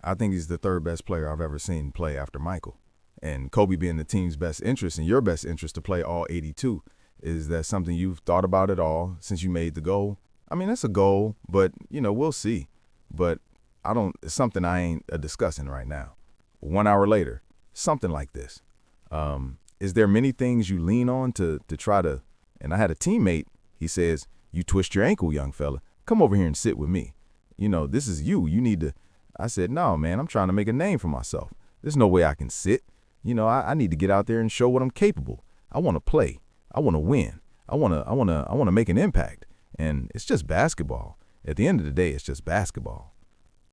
I think he's the third best player I've ever seen play after Michael. And Kobe being the team's best interest and your best interest to play all 82. Is that something you've thought about at all since you made the goal? I mean, that's a goal, but, we'll see. But it's something I ain't discussing right now. 1 hour later, something like this. Is there many things you lean on to try to, and I had a teammate, he says, you twist your ankle, young fella. Come over here and sit with me. This is you. You need to. I said, no, man, I'm trying to make a name for myself. There's no way I can sit. I need to get out there and show what I'm capable. I want to play. I want to win. I want to make an impact. And it's just basketball. At the end of the day, it's just basketball.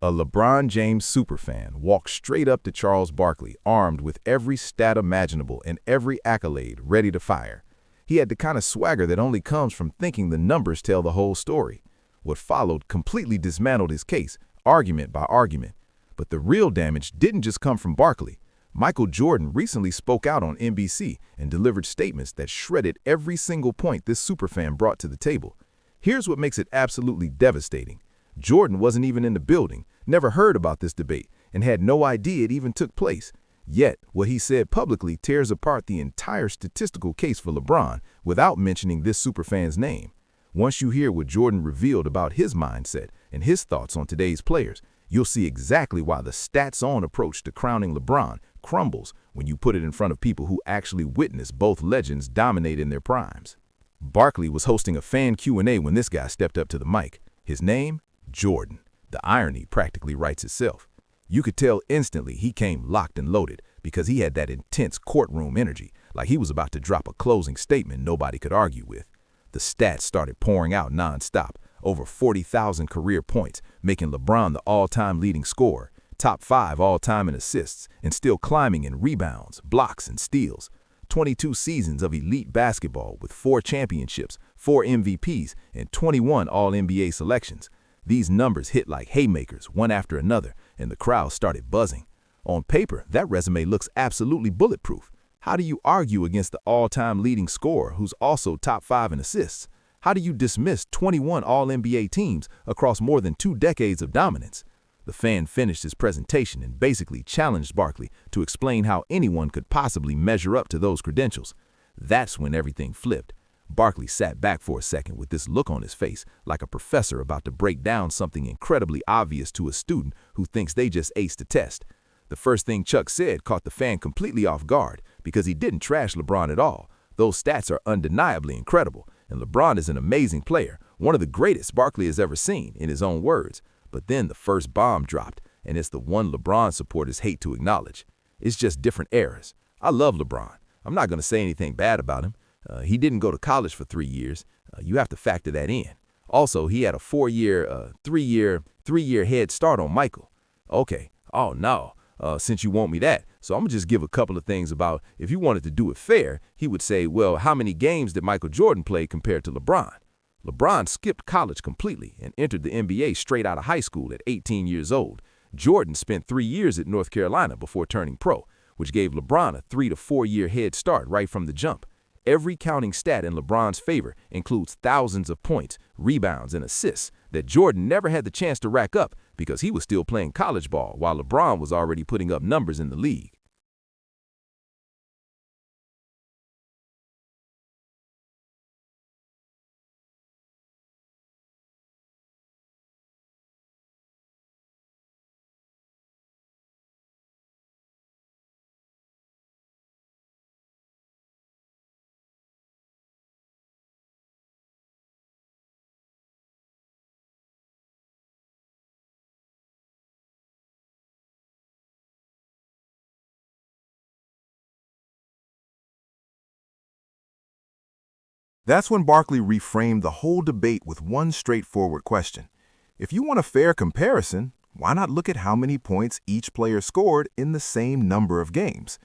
A LeBron James superfan walked straight up to Charles Barkley, armed with every stat imaginable and every accolade ready to fire. He had the kind of swagger that only comes from thinking the numbers tell the whole story. What followed completely dismantled his case, argument by argument. But the real damage didn't just come from Barkley. Michael Jordan recently spoke out on NBC and delivered statements that shredded every single point this superfan brought to the table. Here's what makes it absolutely devastating. Jordan wasn't even in the building, never heard about this debate, and had no idea it even took place. Yet, what he said publicly tears apart the entire statistical case for LeBron without mentioning this superfan's name. Once you hear what Jordan revealed about his mindset and his thoughts on today's players, you'll see exactly why the stats-on approach to crowning LeBron crumbles when you put it in front of people who actually witnessed both legends dominate in their primes. Barkley was hosting a fan Q&A when this guy stepped up to the mic. His name? Jordan. The irony practically writes itself. You could tell instantly he came locked and loaded because he had that intense courtroom energy, like he was about to drop a closing statement nobody could argue with. The stats started pouring out nonstop, over 40,000 career points, making LeBron the all-time leading scorer, top 5 all-time in assists, and still climbing in rebounds, blocks, and steals. 22 seasons of elite basketball with 4 championships, 4 MVPs, and 21 All-NBA selections. These numbers hit like haymakers, one after another, and the crowd started buzzing. On paper, that resume looks absolutely bulletproof. How do you argue against the all-time leading scorer who's also top 5 in assists? How do you dismiss 21 All-NBA teams across more than 2 decades of dominance? The fan finished his presentation and basically challenged Barkley to explain how anyone could possibly measure up to those credentials. That's when everything flipped. Barkley sat back for a second with this look on his face, like a professor about to break down something incredibly obvious to a student who thinks they just aced the test. The first thing Chuck said caught the fan completely off guard because he didn't trash LeBron at all. Those stats are undeniably incredible, and LeBron is an amazing player, one of the greatest Barkley has ever seen, in his own words. But then the first bomb dropped, and it's the one LeBron supporters hate to acknowledge. It's just different eras. I love LeBron. I'm not going to say anything bad about him. He didn't go to college for 3 years. You have to factor that in. Also, he had a 3-year head start on Michael. Okay, oh no, since you want me that. So I'm going to just give a couple of things about if you wanted to do it fair, he would say, well, how many games did Michael Jordan play compared to LeBron? LeBron skipped college completely and entered the NBA straight out of high school at 18 years old. Jordan spent 3 years at North Carolina before turning pro, which gave LeBron a 3 to 4 year head start right from the jump. Every counting stat in LeBron's favor includes thousands of points, rebounds, and assists that Jordan never had the chance to rack up because he was still playing college ball while LeBron was already putting up numbers in the league. That's when Barkley reframed the whole debate with one straightforward question. If you want a fair comparison, why not look at how many points each player scored in the same number of games?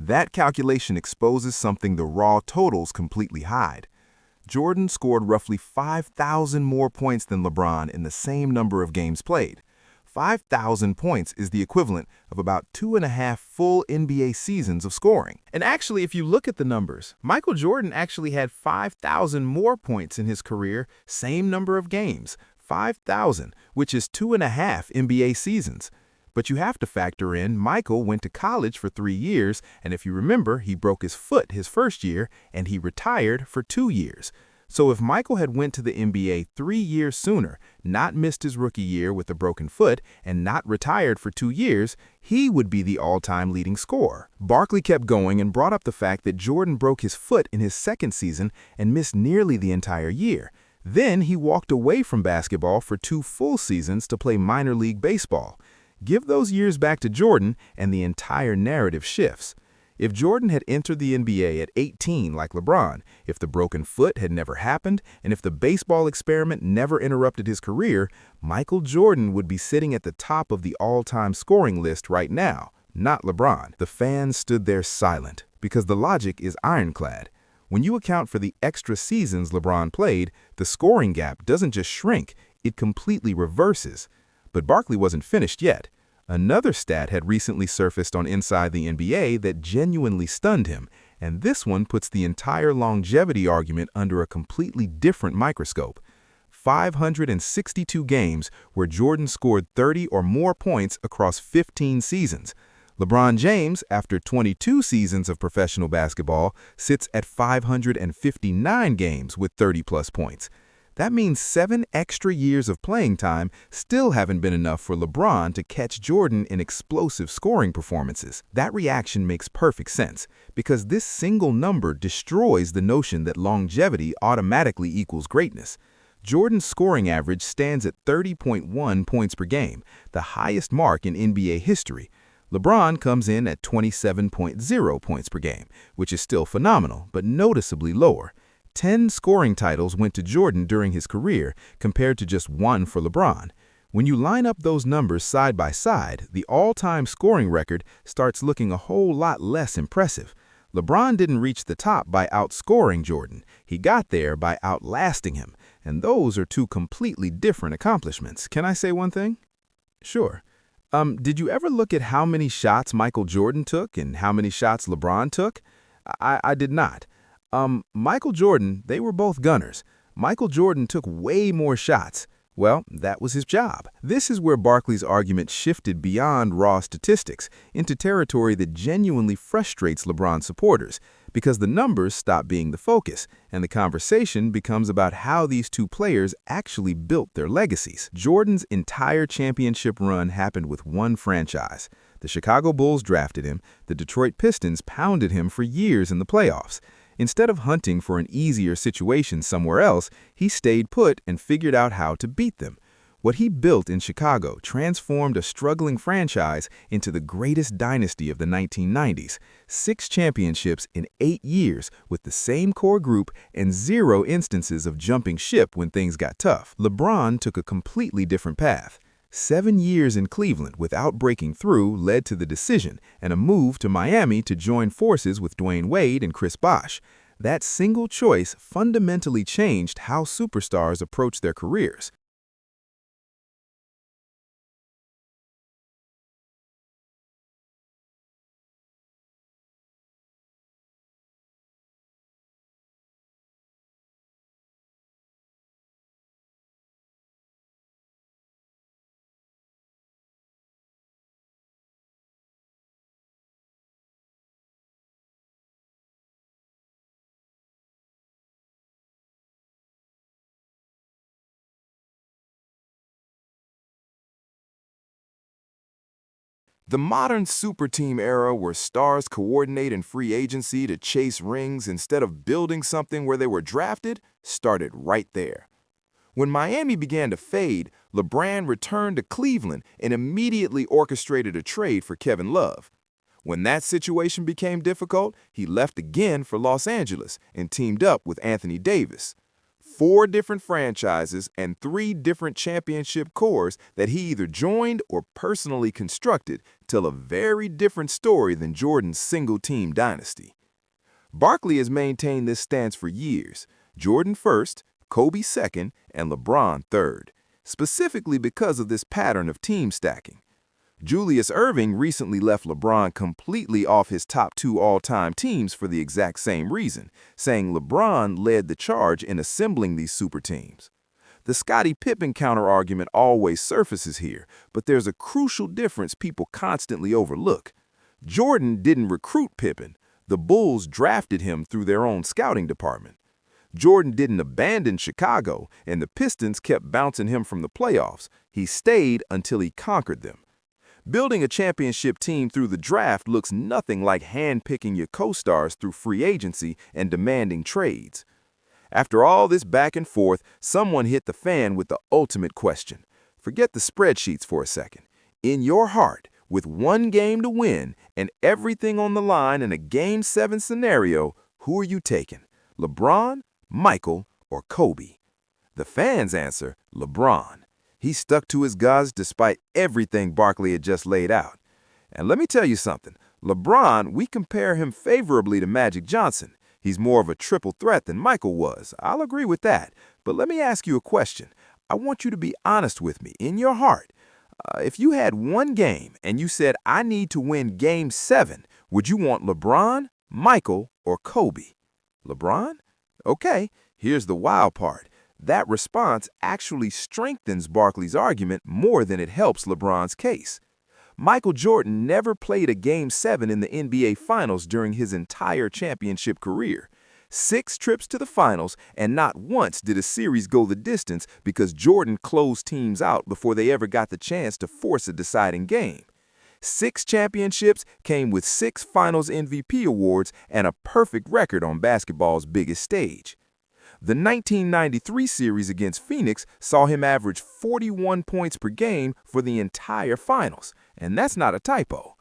That calculation exposes something the raw totals completely hide. Jordan scored roughly 5,000 more points than LeBron in the same number of games played. 5,000 points is the equivalent of about 2.5 full NBA seasons of scoring. And actually, if you look at the numbers, Michael Jordan actually had 5,000 more points in his career, same number of games, 5,000, which is 2.5 NBA seasons. But you have to factor in Michael went to college for 3 years, and if you remember, he broke his foot his first year, and he retired for 2 years. So if Michael had went to the NBA 3 years sooner, not missed his rookie year with a broken foot, and not retired for 2 years, he would be the all-time leading scorer. Barkley kept going and brought up the fact that Jordan broke his foot in his second season and missed nearly the entire year. Then he walked away from basketball for 2 full seasons to play minor league baseball. Give those years back to Jordan, and the entire narrative shifts. If Jordan had entered the NBA at 18 like LeBron, if the broken foot had never happened, and if the baseball experiment never interrupted his career, Michael Jordan would be sitting at the top of the all-time scoring list right now, not LeBron. The fans stood there silent, because the logic is ironclad. When you account for the extra seasons LeBron played, the scoring gap doesn't just shrink, it completely reverses. But Barkley wasn't finished yet. Another stat had recently surfaced on Inside the NBA that genuinely stunned him, and this one puts the entire longevity argument under a completely different microscope. 562 games where Jordan scored 30 or more points across 15 seasons. LeBron James, after 22 seasons of professional basketball, sits at 559 games with 30-plus points. That means 7 extra years of playing time still haven't been enough for LeBron to catch Jordan in explosive scoring performances. That reaction makes perfect sense, because this single number destroys the notion that longevity automatically equals greatness. Jordan's scoring average stands at 30.1 points per game, the highest mark in NBA history. LeBron comes in at 27.0 points per game, which is still phenomenal, but noticeably lower. 10 scoring titles went to Jordan during his career, compared to just 1 for LeBron. When you line up those numbers side by side, the all-time scoring record starts looking a whole lot less impressive. LeBron didn't reach the top by outscoring Jordan. He got there by outlasting him, and those are 2 completely different accomplishments. Can I say one thing? Sure. Did you ever look at how many shots Michael Jordan took and how many shots LeBron took? I did not. Michael Jordan, they were both gunners. Michael Jordan took way more shots. Well, that was his job. This is where Barkley's argument shifted beyond raw statistics into territory that genuinely frustrates LeBron supporters, because the numbers stop being the focus, and the conversation becomes about how these 2 players actually built their legacies. Jordan's entire championship run happened with one franchise. The Chicago Bulls drafted him, the Detroit Pistons pounded him for years in the playoffs. Instead of hunting for an easier situation somewhere else, he stayed put and figured out how to beat them. What he built in Chicago transformed a struggling franchise into the greatest dynasty of the 1990s. 6 championships in 8 years with the same core group and 0 instances of jumping ship when things got tough. LeBron took a completely different path. 7 years in Cleveland without breaking through led to the decision and a move to Miami to join forces with Dwayne Wade and Chris Bosh. That single choice fundamentally changed how superstars approach their careers. The modern super team era where stars coordinate in free agency to chase rings instead of building something where they were drafted started right there. When Miami began to fade, LeBron returned to Cleveland and immediately orchestrated a trade for Kevin Love. When that situation became difficult, he left again for Los Angeles and teamed up with Anthony Davis. 4 different franchises and 3 different championship cores that he either joined or personally constructed tell a very different story than Jordan's single-team dynasty. Barkley has maintained this stance for years. Jordan first, Kobe second, and LeBron third, specifically because of this pattern of team stacking. Julius Erving recently left LeBron completely off his top 2 all-time teams for the exact same reason, saying LeBron led the charge in assembling these super teams. The Scottie Pippen counterargument always surfaces here, but there's a crucial difference people constantly overlook. Jordan didn't recruit Pippen. The Bulls drafted him through their own scouting department. Jordan didn't abandon Chicago, and the Pistons kept bouncing him from the playoffs. He stayed until he conquered them. Building a championship team through the draft looks nothing like handpicking your co-stars through free agency and demanding trades. After all this back and forth, someone hit the fan with the ultimate question. Forget the spreadsheets for a second. In your heart, with one game to win and everything on the line in a Game 7 scenario, who are you taking? LeBron, Michael, or Kobe? The fans answer, LeBron. He stuck to his guns despite everything Barkley had just laid out. And let me tell you something. LeBron, we compare him favorably to Magic Johnson. He's more of a triple threat than Michael was. I'll agree with that. But let me ask you a question. I want you to be honest with me. In your heart, if you had one game and you said, I need to win Game 7, would you want LeBron, Michael, or Kobe? LeBron? Okay, here's the wild part. That response actually strengthens Barkley's argument more than it helps LeBron's case. Michael Jordan never played a Game 7 in the NBA Finals during his entire championship career. 6 trips to the finals, and not once did a series go the distance because Jordan closed teams out before they ever got the chance to force a deciding game. 6 championships came with 6 Finals MVP awards and a perfect record on basketball's biggest stage. The 1993 series against Phoenix saw him average 41 points per game for the entire finals, and that's not a typo.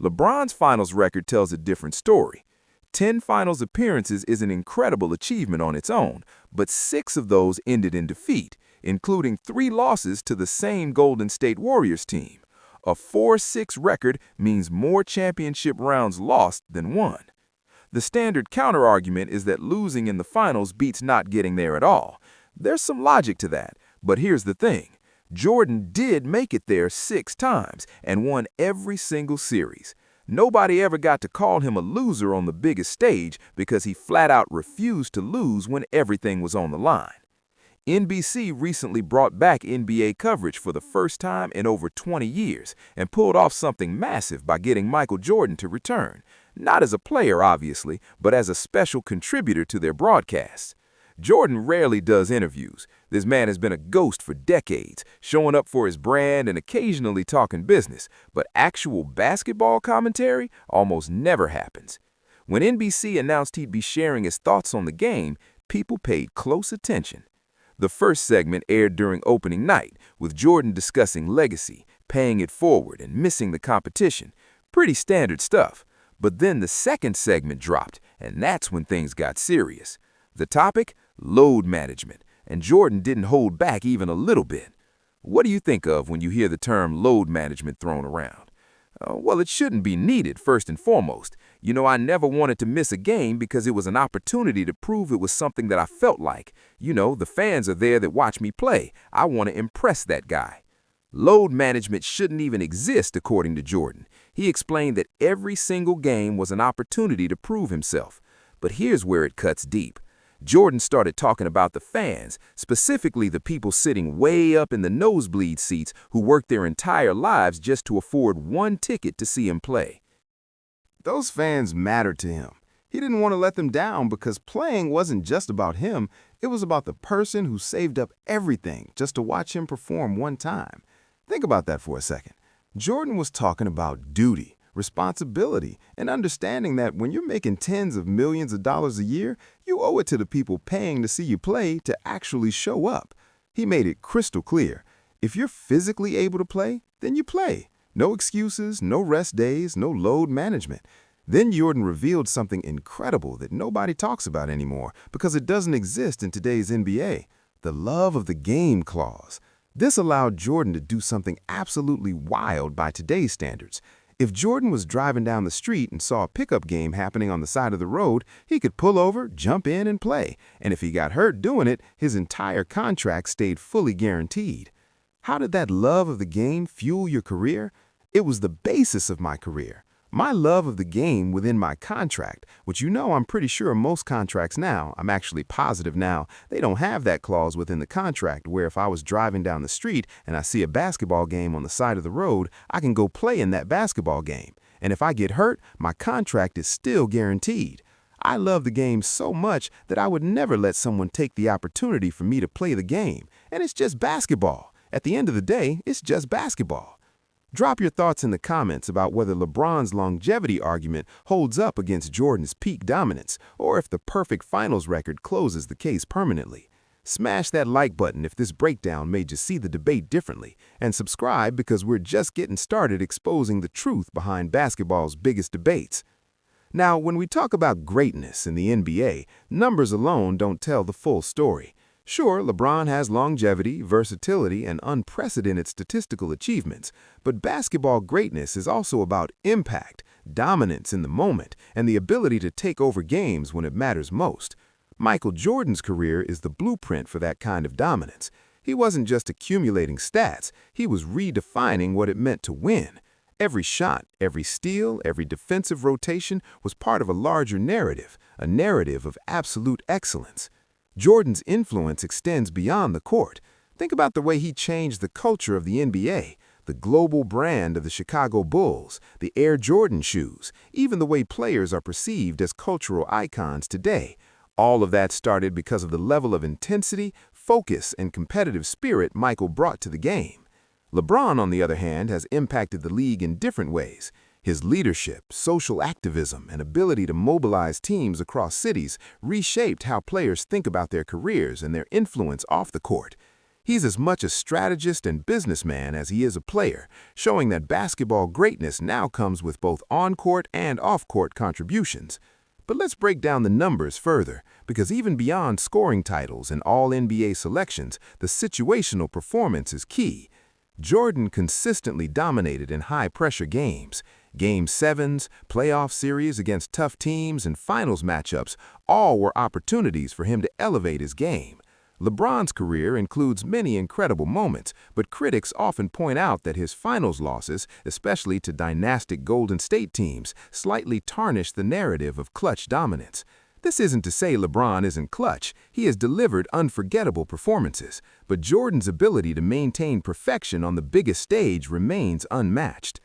LeBron's finals record tells a different story. 10 finals appearances is an incredible achievement on its own, but 6 of those ended in defeat, including 3 losses to the same Golden State Warriors team. A 4-6 record means more championship rounds lost than won. The standard counterargument is that losing in the finals beats not getting there at all. There's some logic to that, but here's the thing. Jordan did make it there 6 times and won every single series. Nobody ever got to call him a loser on the biggest stage because he flat out refused to lose when everything was on the line. NBC recently brought back NBA coverage for the first time in over 20 years and pulled off something massive by getting Michael Jordan to return. Not as a player, obviously, but as a special contributor to their broadcasts. Jordan rarely does interviews. This man has been a ghost for decades, showing up for his brand and occasionally talking business, but actual basketball commentary almost never happens. When NBC announced he'd be sharing his thoughts on the game, people paid close attention. The first segment aired during opening night, with Jordan discussing legacy, paying it forward, and missing the competition. Pretty standard stuff. But then the second segment dropped, and that's when things got serious. The topic? Load management, and Jordan didn't hold back even a little bit. What do you think of when you hear the term load management thrown around? Well, it shouldn't be needed, first and foremost. You know, I never wanted to miss a game because it was an opportunity to prove it was something that I felt like. You know, the fans are there that watch me play. I want to impress that guy. Load management shouldn't even exist, according to Jordan. He explained that every single game was an opportunity to prove himself. But here's where it cuts deep. Jordan started talking about the fans, specifically the people sitting way up in the nosebleed seats who worked their entire lives just to afford one ticket to see him play. Those fans mattered to him. He didn't want to let them down because playing wasn't just about him. It was about the person who saved up everything just to watch him perform one time. Think about that for a second. Jordan was talking about duty, responsibility, and understanding that when you're making tens of millions of dollars a year, you owe it to the people paying to see you play to actually show up. He made it crystal clear. If you're physically able to play, then you play. No excuses, no rest days, no load management. Then Jordan revealed something incredible that nobody talks about anymore because it doesn't exist in today's NBA, the love of the game clause. This allowed Jordan to do something absolutely wild by today's standards. If Jordan was driving down the street and saw a pickup game happening on the side of the road, he could pull over, jump in, and play. And if he got hurt doing it, his entire contract stayed fully guaranteed. How did that love of the game fuel your career? It was the basis of my career. My love of the game within my contract, which I'm pretty sure most contracts now, I'm actually positive now, they don't have that clause within the contract where if I was driving down the street and I see a basketball game on the side of the road, I can go play in that basketball game. And if I get hurt, my contract is still guaranteed. I love the game so much that I would never let someone take the opportunity for me to play the game. And it's just basketball. At the end of the day, it's just basketball. Drop your thoughts in the comments about whether LeBron's longevity argument holds up against Jordan's peak dominance, or if the perfect finals record closes the case permanently. Smash that like button if this breakdown made you see the debate differently, and subscribe because we're just getting started exposing the truth behind basketball's biggest debates. Now, when we talk about greatness in the NBA, numbers alone don't tell the full story. Sure, LeBron has longevity, versatility, and unprecedented statistical achievements, but basketball greatness is also about impact, dominance in the moment, and the ability to take over games when it matters most. Michael Jordan's career is the blueprint for that kind of dominance. He wasn't just accumulating stats, he was redefining what it meant to win. Every shot, every steal, every defensive rotation was part of a larger narrative, a narrative of absolute excellence. Jordan's influence extends beyond the court. Think about the way he changed the culture of the NBA, the global brand of the Chicago Bulls, the Air Jordan shoes, even the way players are perceived as cultural icons today. All of that started because of the level of intensity, focus, and competitive spirit Michael brought to the game. LeBron, on the other hand, has impacted the league in different ways. His leadership, social activism, and ability to mobilize teams across cities reshaped how players think about their careers and their influence off the court. He's as much a strategist and businessman as he is a player, showing that basketball greatness now comes with both on-court and off-court contributions. But let's break down the numbers further, because even beyond scoring titles and all-NBA selections, the situational performance is key. Jordan consistently dominated in high-pressure games. Game 7s, playoff series against tough teams, and finals matchups all were opportunities for him to elevate his game. LeBron's career includes many incredible moments, but critics often point out that his finals losses, especially to dynastic Golden State teams, slightly tarnish the narrative of clutch dominance. This isn't to say LeBron isn't clutch. He has delivered unforgettable performances, but Jordan's ability to maintain perfection on the biggest stage remains unmatched.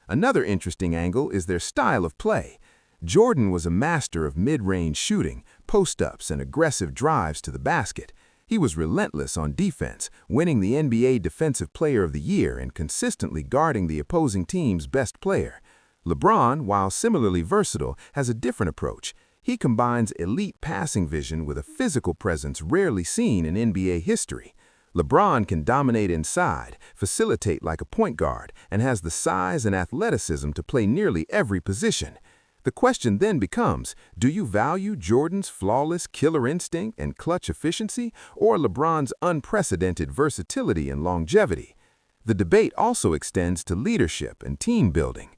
Another interesting angle is their style of play. Jordan was a master of mid-range shooting, post-ups, and aggressive drives to the basket. He was relentless on defense, winning the NBA Defensive Player of the Year and consistently guarding the opposing team's best player. LeBron, while similarly versatile, has a different approach. He combines elite passing vision with a physical presence rarely seen in NBA history. LeBron can dominate inside, facilitate like a point guard, and has the size and athleticism to play nearly every position. The question then becomes, do you value Jordan's flawless killer instinct and clutch efficiency, or LeBron's unprecedented versatility and longevity? The debate also extends to leadership and team building.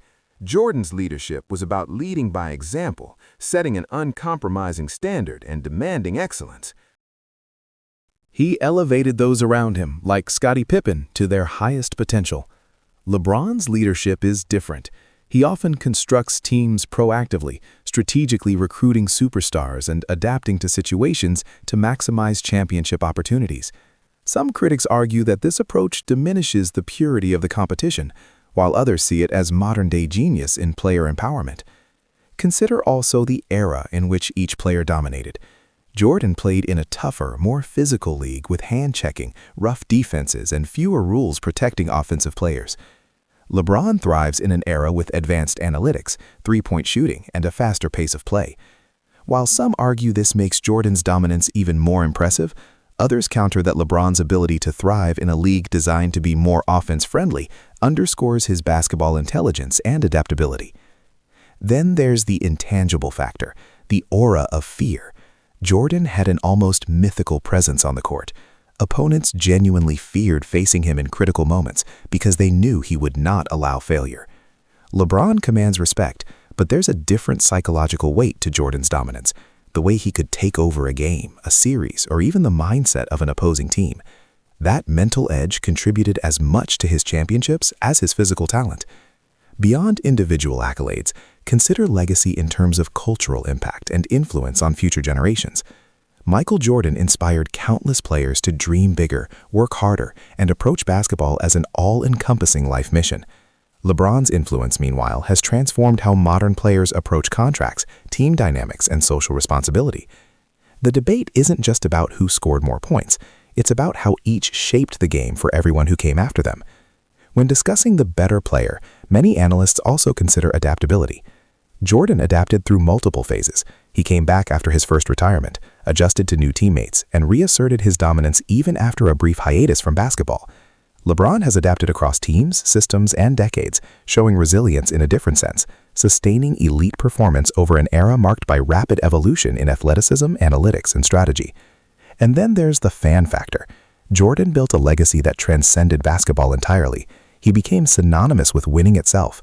Jordan's leadership was about leading by example, setting an uncompromising standard and demanding excellence. He elevated those around him, like Scottie Pippen, to their highest potential. LeBron's leadership is different. He often constructs teams proactively, strategically recruiting superstars and adapting to situations to maximize championship opportunities. Some critics argue that this approach diminishes the purity of the competition, while others see it as modern-day genius in player empowerment. Consider also the era in which each player dominated. Jordan played in a tougher, more physical league with hand-checking, rough defenses, and fewer rules protecting offensive players. LeBron thrives in an era with advanced analytics, three-point shooting, and a faster pace of play. While some argue this makes Jordan's dominance even more impressive, others counter that LeBron's ability to thrive in a league designed to be more offense-friendly underscores his basketball intelligence and adaptability. Then there's the intangible factor, the aura of fear. Jordan had an almost mythical presence on the court. Opponents genuinely feared facing him in critical moments because they knew he would not allow failure. LeBron commands respect, but there's a different psychological weight to Jordan's dominance, the way he could take over a game, a series, or even the mindset of an opposing team. That mental edge contributed as much to his championships as his physical talent. Beyond individual accolades, consider legacy in terms of cultural impact and influence on future generations. Michael Jordan inspired countless players to dream bigger, work harder, and approach basketball as an all-encompassing life mission. LeBron's influence, meanwhile, has transformed how modern players approach contracts, team dynamics, and social responsibility. The debate isn't just about who scored more points, it's about how each shaped the game for everyone who came after them. When discussing the better player, many analysts also consider adaptability. Jordan adapted through multiple phases. He came back after his first retirement, adjusted to new teammates, and reasserted his dominance even after a brief hiatus from basketball. LeBron has adapted across teams, systems, and decades, showing resilience in a different sense, sustaining elite performance over an era marked by rapid evolution in athleticism, analytics, and strategy. And then there's the fan factor. Jordan built a legacy that transcended basketball entirely. He became synonymous with winning itself.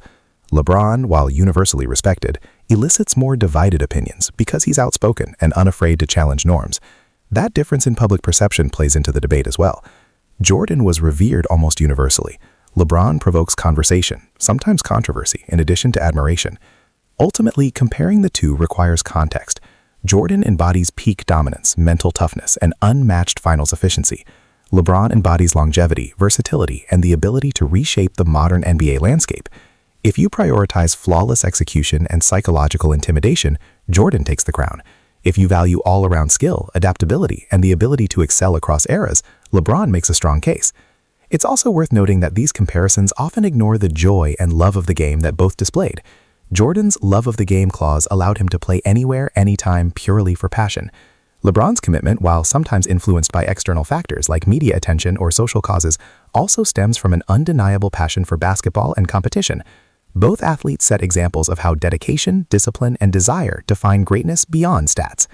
LeBron, while universally respected, elicits more divided opinions because he's outspoken and unafraid to challenge norms. That difference in public perception plays into the debate as well. Jordan was revered almost universally. LeBron provokes conversation, sometimes controversy, in addition to admiration. Ultimately, comparing the two requires context. Jordan embodies peak dominance, mental toughness, and unmatched finals efficiency. LeBron embodies longevity, versatility, and the ability to reshape the modern NBA landscape. If you prioritize flawless execution and psychological intimidation, Jordan takes the crown. If you value all-around skill, adaptability, and the ability to excel across eras, LeBron makes a strong case. It's also worth noting that these comparisons often ignore the joy and love of the game that both displayed. Jordan's love of the game clause allowed him to play anywhere, anytime, purely for passion. LeBron's commitment, while sometimes influenced by external factors like media attention or social causes, also stems from an undeniable passion for basketball and competition. Both athletes set examples of how dedication, discipline, and desire define greatness beyond stats.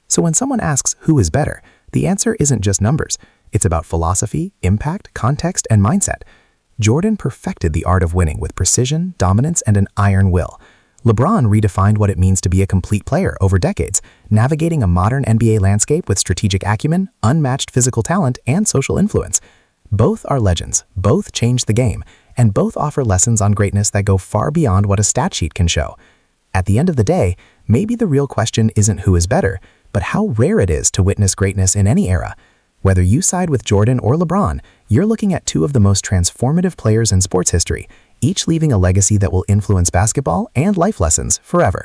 So when someone asks who is better, the answer isn't just numbers. It's about philosophy, impact, context, and mindset. Jordan perfected the art of winning with precision, dominance, and an iron will. LeBron redefined what it means to be a complete player over decades, navigating a modern NBA landscape with strategic acumen, unmatched physical talent, and social influence. Both are legends, both changed the game, and both offer lessons on greatness that go far beyond what a stat sheet can show. At the end of the day, maybe the real question isn't who is better, but how rare it is to witness greatness in any era. Whether you side with Jordan or LeBron, you're looking at two of the most transformative players in sports history, each leaving a legacy that will influence basketball and life lessons forever.